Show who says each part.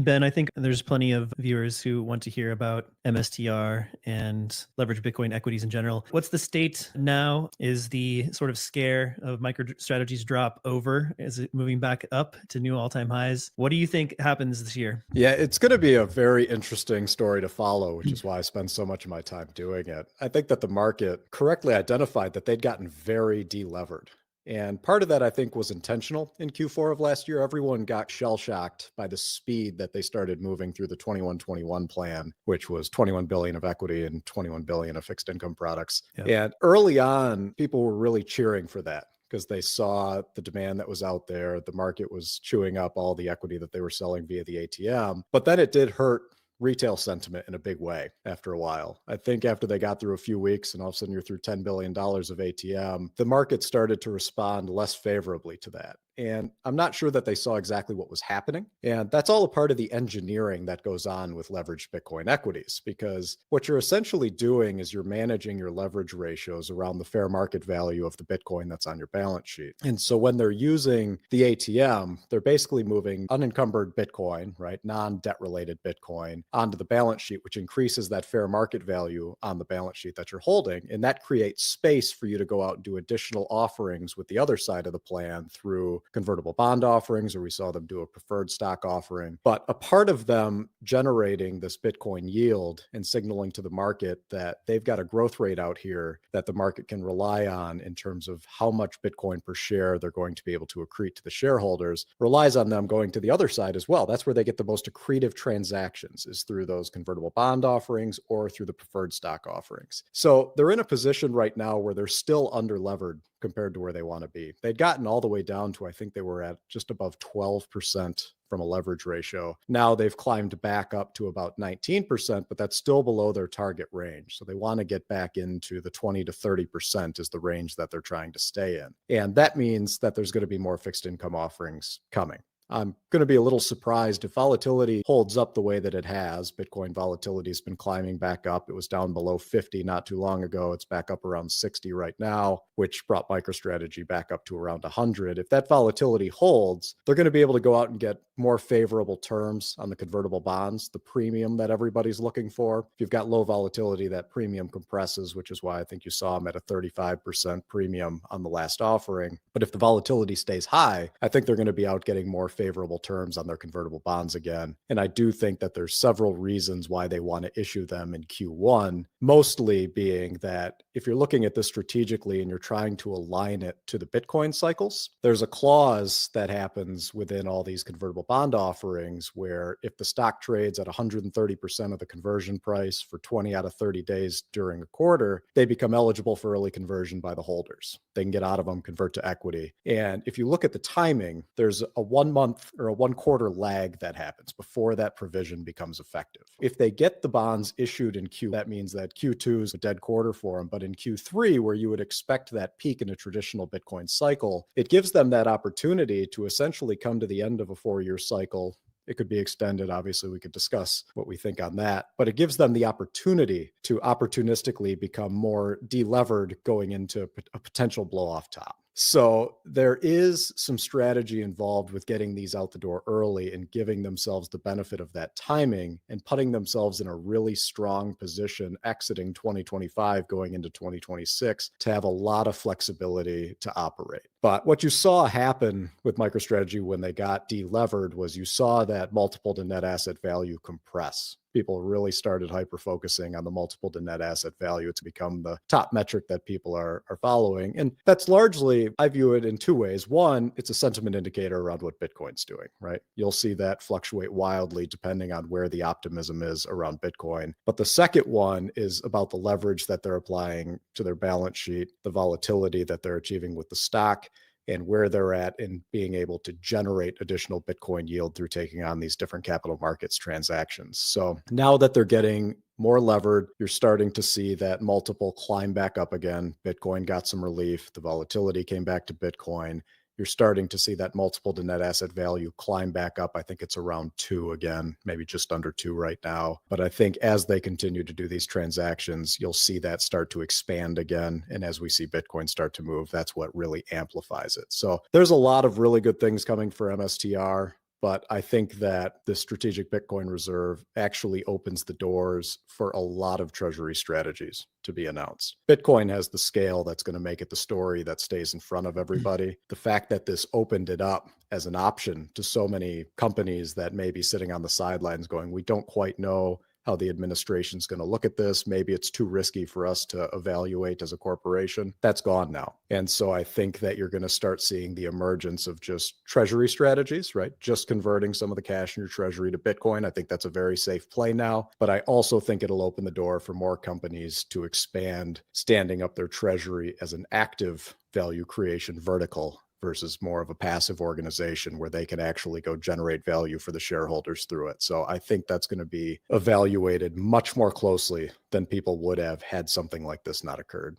Speaker 1: Ben, I think there's plenty of viewers who want to hear about MSTR and leverage Bitcoin equities in general. What's the state now? Is the sort of scare of MicroStrategy's drop over? Is it moving back up to new all-time highs? What do you think happens this year?
Speaker 2: Yeah, it's going to be a very interesting story to follow, which is why I spend so much of my time doing it. I think that the market correctly identified that they'd gotten very delevered. And part of that, I think, was intentional in Q4 of last year. Everyone got shell shocked by the speed that they started moving through the 21-21 plan, which was 21 billion of equity and 21 billion of fixed income products.
Speaker 1: Yep.
Speaker 2: And early on, people were really cheering for that because they saw the demand that was out there. The market was chewing up all the equity that they were selling via the ATM. But then it did hurt retail sentiment in a big way after a while. I think after they got through a few weeks and all of a sudden you're through $10 billion of ATM, the market started to respond less favorably to that. And I'm not sure that they saw exactly what was happening. And that's all a part of the engineering that goes on with leveraged Bitcoin equities, because what you're essentially doing is you're managing your leverage ratios around the fair market value of the Bitcoin that's on your balance sheet. And so when they're using the ATM, they're basically moving unencumbered Bitcoin, right, non-debt related Bitcoin onto the balance sheet, which increases that fair market value on the balance sheet that you're holding. And that creates space for you to go out and do additional offerings with the other side of the plan through convertible bond offerings, or we saw them do a preferred stock offering. But a part of them generating this Bitcoin yield and signaling to the market that they've got a growth rate out here that the market can rely on in terms of how much Bitcoin per share they're going to be able to accrete to the shareholders relies on them going to the other side as well. That's where they get the most accretive transactions, is through those convertible bond offerings or through the preferred stock offerings. So they're in a position right now where they're still under levered compared to where they want to be. They'd gotten all the way down to, I think they were at just above 12% from a leverage ratio. Now they've climbed back up to about 19%, but that's still below their target range. So they want to get back into the 20 to 30% is the range that they're trying to stay in. And that means that there's going to be more fixed income offerings coming. I'm going to be a little surprised if volatility holds up the way that it has. Bitcoin volatility has been climbing back up. It was down below 50 not too long ago. It's back up around 60 right now, which brought MicroStrategy back up to around 100. If that volatility holds, they're going to be able to go out and get more favorable terms on the convertible bonds, the premium that everybody's looking for. If you've got low volatility, that premium compresses, which is why I think you saw them at a 35% premium on the last offering. But if the volatility stays high, I think they're going to be out getting more favorable terms on their convertible bonds again. And I do think that there's several reasons why they want to issue them in Q1, mostly being that if you're looking at this strategically and you're trying to align it to the Bitcoin cycles, there's a clause that happens within all these convertible bond offerings where if the stock trades at 130% of the conversion price for 20 out of 30 days during a quarter, they become eligible for early conversion by the holders. They can get out of them, convert to equity. And if you look at the timing, there's a 1 month or a 1 quarter lag that happens before that provision becomes effective. If they get the bonds issued in Q, that means that Q2 is a dead quarter for them. But in Q3, where you would expect that peak in a traditional Bitcoin cycle, it gives them that opportunity to essentially come to the end of a 4-year cycle. It could be extended. Obviously, we could discuss what we think on that, but it gives them the opportunity to opportunistically become more delevered going into a potential blow off top. So there is some strategy involved with getting these out the door early and giving themselves the benefit of that timing and putting themselves in a really strong position exiting 2025, going into 2026 to have a lot of flexibility to operate. But what you saw happen with MicroStrategy when they got delevered was you saw that multiple to net asset value compress. People really started hyper-focusing on the multiple to net asset value to become the top metric that people are following. And that's largely, I view it in 2 ways. One, it's a sentiment indicator around what Bitcoin's doing, right? You'll see that fluctuate wildly depending on where the optimism is around Bitcoin. But the second one is about the leverage that they're applying to their balance sheet, the volatility that they're achieving with the stock, and where they're at in being able to generate additional Bitcoin yield through taking on these different capital markets transactions. So now that they're getting more levered, you're starting to see that multiple climb back up again. Bitcoin got some relief. The volatility came back to Bitcoin. You're starting to see that multiple to net asset value climb back up. I think it's around 2 again, maybe just under 2 right now. But I think as they continue to do these transactions, you'll see that start to expand again. And as we see Bitcoin start to move, that's what really amplifies it. So there's a lot of really good things coming for MSTR. But I think that the strategic Bitcoin reserve actually opens the doors for a lot of Treasury strategies to be announced. Bitcoin has the scale that's going to make it the story that stays in front of everybody. The fact that this opened it up as an option to so many companies that may be sitting on the sidelines going, we don't quite know how the administration's going to look at this. Maybe it's too risky for us to evaluate as a corporation. That's gone now. And so I think that you're going to start seeing the emergence of just treasury strategies, right? Just converting some of the cash in your treasury to Bitcoin. I think that's a very safe play now. But I also think it'll open the door for more companies to expand standing up their treasury as an active value creation vertical versus more of a passive organization where they can actually go generate value for the shareholders through it. So I think that's going to be evaluated much more closely than people would have had something like this not occurred.